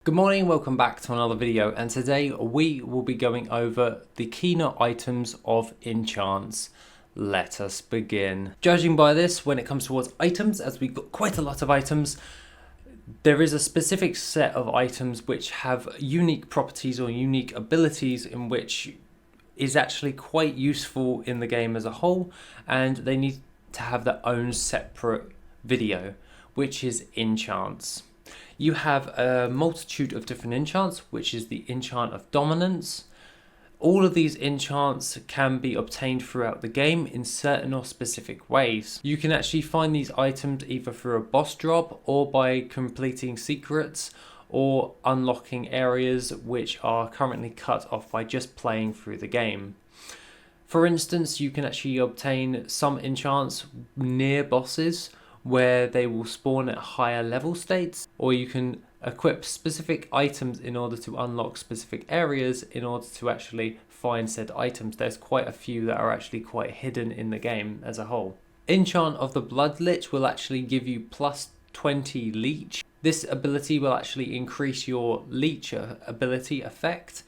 Good morning, welcome back to another video, and today we will be going over the keynote items of Enchants. Let us begin. Judging by this, when it comes towards items, as we've got quite a lot of items, there is a specific set of items which have unique properties or unique abilities in which is actually quite useful in the game as a whole, and they need to have their own separate video, which is Enchants. You have a multitude of different enchants, which is the enchant of dominance. All of these enchants can be obtained throughout the game in certain or specific ways. You can actually find these items either through a boss drop or by completing secrets or unlocking areas which are currently cut off by just playing through the game. For instance, you can actually obtain some enchants near bosses where they will spawn at higher level states, or you can equip specific items in order to unlock specific areas in order to actually find said items. There's quite a few that are actually quite hidden in the game as a whole. Enchant of the Blood Lich will actually give you plus 20 leech. This ability will actually increase your leech ability effect,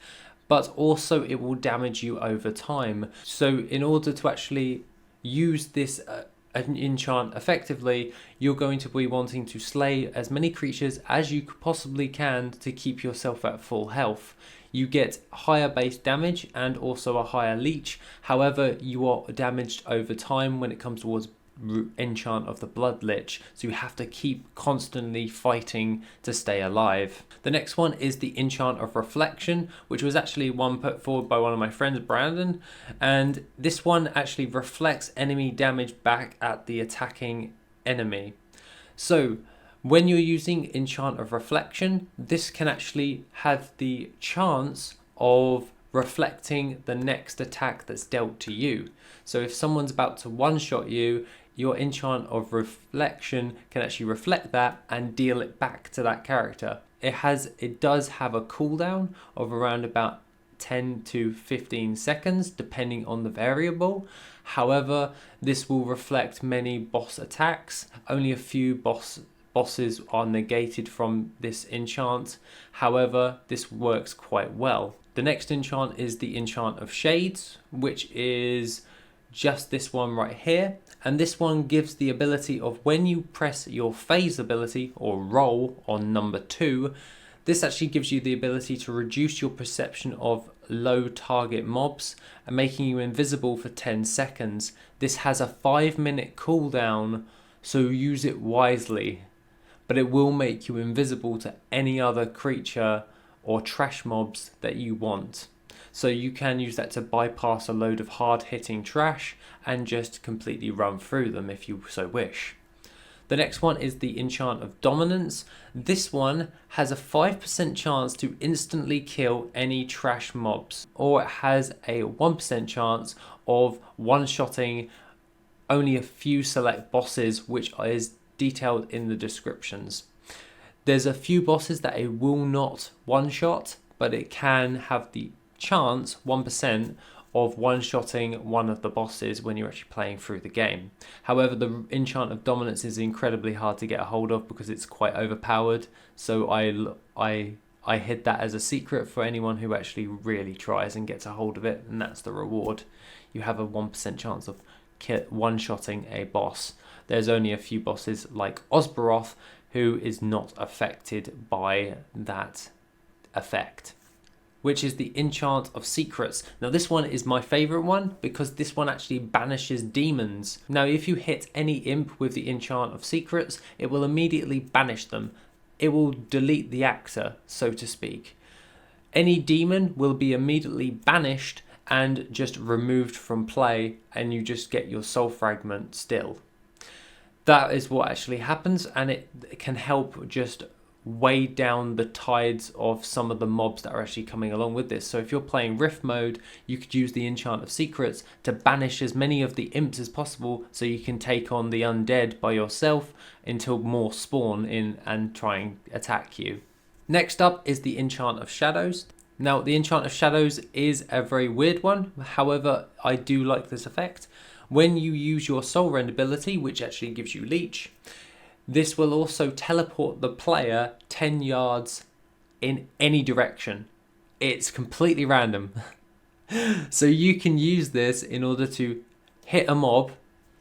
but also it will damage you over time. So in order to actually use this an enchant effectively, you're going to be wanting to slay as many creatures as you possibly can to keep yourself at full health. You get higher base damage and also a higher leech. However, you are damaged over time when it comes towards enchant of the Blood Lich, so you have to keep constantly fighting to stay alive. The next one is the enchant of reflection, which was actually one put forward by one of my friends, Brandon, and this one actually reflects enemy damage back at the attacking enemy. So when you're using enchant of reflection, this can actually have the chance of reflecting the next attack that's dealt to you. So if someone's about to one-shot you, your enchant of reflection can actually reflect that and deal it back to that character. It does have a cooldown of around about 10 to 15 seconds depending on the variable. However, this will reflect many boss attacks. Only a few bosses are negated from this enchant. However, this works quite well. The next enchant is the enchant of shades, which is just this one right here, and this one gives the ability of when you press your phase ability or roll on number 2, this actually gives you the ability to reduce your perception of low target mobs and making you invisible for 10 seconds. This has a 5-minute cooldown, so use it wisely, but it will make you invisible to any other creature or trash mobs that you want. So you can use that to bypass a load of hard-hitting trash and just completely run through them if you so wish. The next one is the enchant of dominance. This one has a 5% chance to instantly kill any trash mobs, or it has a 1% chance of one-shotting only a few select bosses, which is detailed in the descriptions. There's a few bosses that it will not one-shot, but it can have the chance, 1%, of one-shotting one of the bosses when you're actually playing through the game. However, the enchant of dominance is incredibly hard to get a hold of because it's quite overpowered, so I hid that as a secret for anyone who actually really tries and gets a hold of it, and that's the reward. You have a 1% chance of one-shotting a boss. There's only a few bosses like Osboroth who is not affected by that effect, which is the enchant of secrets. Now this one is my favourite one because this one actually banishes demons. Now if you hit any imp with the enchant of secrets, it will immediately banish them. It will delete the actor, so to speak. Any demon will be immediately banished and just removed from play, and you just get your soul fragment still. That is what actually happens, and it can help just weigh down the tides of some of the mobs that are actually coming along with this. So if you're playing Rift mode, you could use the enchant of secrets to banish as many of the imps as possible so you can take on the undead by yourself until more spawn in and try and attack you. Next up is the enchant of shadows. Now the enchant of shadows is a very weird one, however I do like this effect. When you use your soul rend ability, which actually gives you leech, this will also teleport the player 10 yards in any direction. It's completely random. So you can use this in order to hit a mob,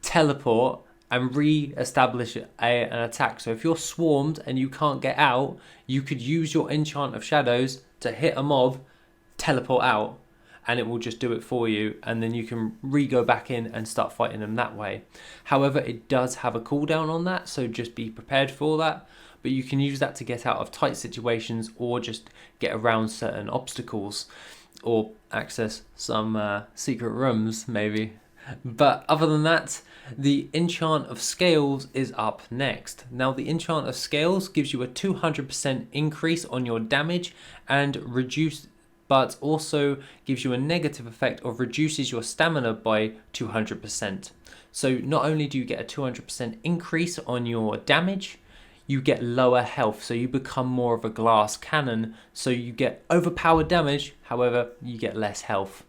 teleport, and re-establish an attack. So if you're swarmed and you can't get out, you could use your Enchant of Shadows to hit a mob, teleport out, and it will just do it for you, and then you can go back in and start fighting them that way. However, it does have a cooldown on that, so just be prepared for that. But you can use that to get out of tight situations or just get around certain obstacles or access some secret rooms maybe. But other than that, the Enchant of Scales is up next. Now the Enchant of Scales gives you a 200% increase on your damage and but also gives you a negative effect of reduces your stamina by 200%. So not only do you get a 200% increase on your damage, you get lower health, so you become more of a glass cannon, so you get overpowered damage, however you get less health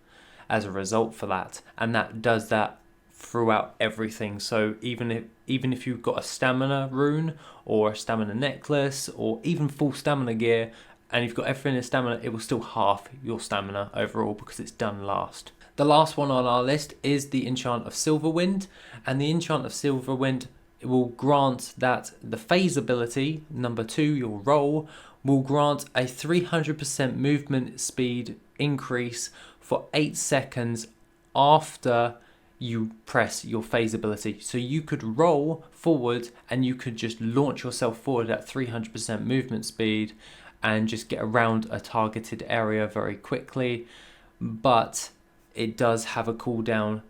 as a result for that, and that does that throughout everything. So even if you've got a stamina rune or a stamina necklace or even full stamina gear and you've got everything in stamina, it will still half your stamina overall because it's done last. The last one on our list is the Enchant of Silverwind, and the Enchant of Silverwind will grant that the phase ability, number 2, your roll, will grant a 300% movement speed increase for 8 seconds after you press your phase ability. So you could roll forward and you could just launch yourself forward at 300% movement speed and just get around a targeted area very quickly. But it does have a cooldown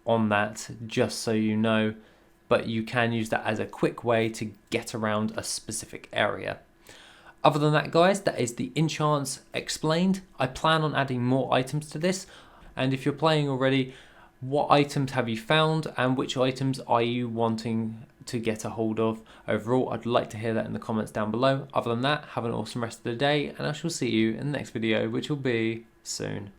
on that, just so you know. But you can use that as a quick way to get around a specific area. Other than that, guys, that is the enchants explained. I plan on adding more items to this, and if you're playing already, what items have you found and which items are you wanting to get a hold of overall? I'd like to hear that in the comments down below. Other than that, have an awesome rest of the day, and I shall see you in the next video, which will be soon.